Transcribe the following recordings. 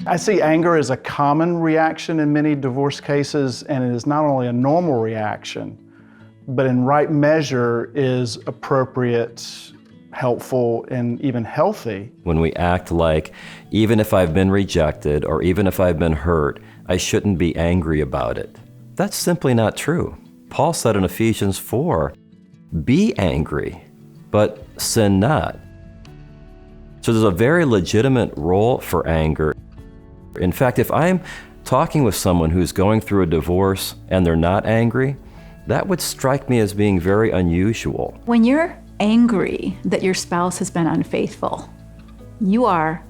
I see anger as a common reaction in many divorce cases, and it is not only a normal reaction, but in right measure is appropriate, helpful, and even healthy. When we act like, even if I've been rejected or even if I've been hurt, I shouldn't be angry about it. That's simply not true. Paul said in Ephesians 4, be angry, but sin not. So there's a very legitimate role for anger. In fact, if I'm talking with someone who's going through a divorce and they're not angry, that would strike me as being very unusual. When you're angry that your spouse has been unfaithful, you are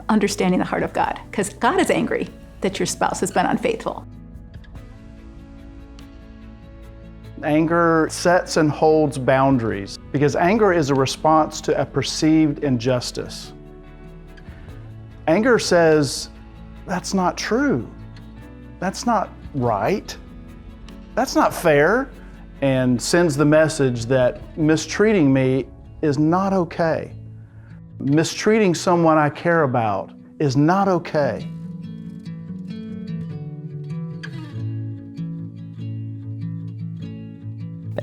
understanding the heart of God, because God is angry that your spouse has been unfaithful. Anger sets and holds boundaries because anger is a response to a perceived injustice. Anger says, that's not true. That's not right. That's not fair, and sends the message that mistreating me is not okay. Mistreating someone I care about is not okay.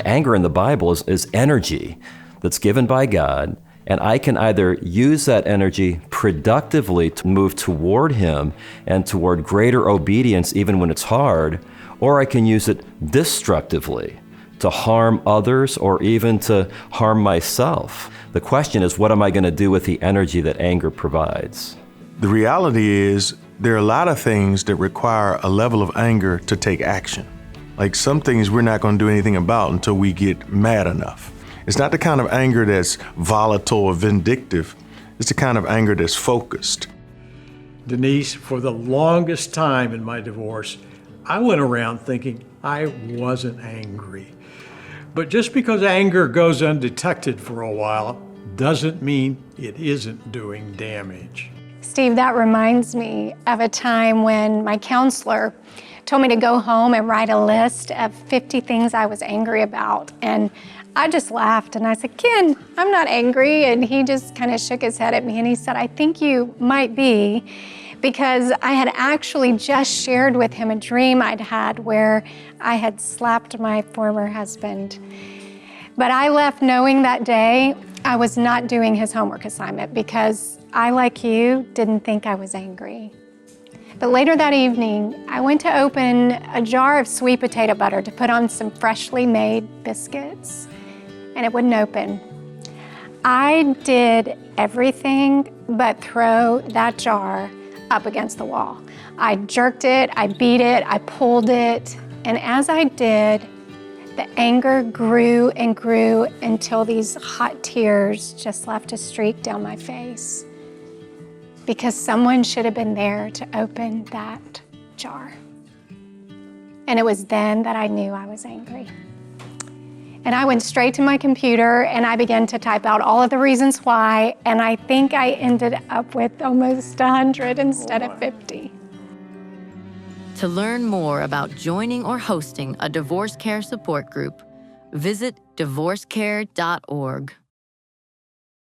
Anger in the Bible is energy that's given by God, and I can either use that energy productively to move toward Him and toward greater obedience even when it's hard, or I can use it destructively to harm others or even to harm myself. The question is, what am I going to do with the energy that anger provides? The reality is there are a lot of things that require a level of anger to take action. Like some things we're not going to do anything about until we get mad enough. It's not the kind of anger that's volatile or vindictive. It's the kind of anger that's focused. Denise, for the longest time in my divorce, I went around thinking I wasn't angry. But just because anger goes undetected for a while doesn't mean it isn't doing damage. Steve, that reminds me of a time when my counselor told me to go home and write a list of 50 things I was angry about. And I just laughed and I said, Ken, I'm not angry. And he just kind of shook his head at me and he said, I think you might be, because I had actually just shared with him a dream I'd had where I had slapped my former husband. But I left knowing that day I was not doing his homework assignment because I, like you, didn't think I was angry. But later that evening, I went to open a jar of sweet potato butter to put on some freshly made biscuits, and it wouldn't open. I did everything but throw that jar up against the wall. I jerked it, I beat it, I pulled it, and as I did, the anger grew and grew until these hot tears just left a streak down my face. Because someone should have been there to open that jar. And it was then that I knew I was angry. And I went straight to my computer and I began to type out all of the reasons why, and I think I ended up with almost 100 instead of 50. To learn more about joining or hosting a divorce care support group, visit DivorceCare.org.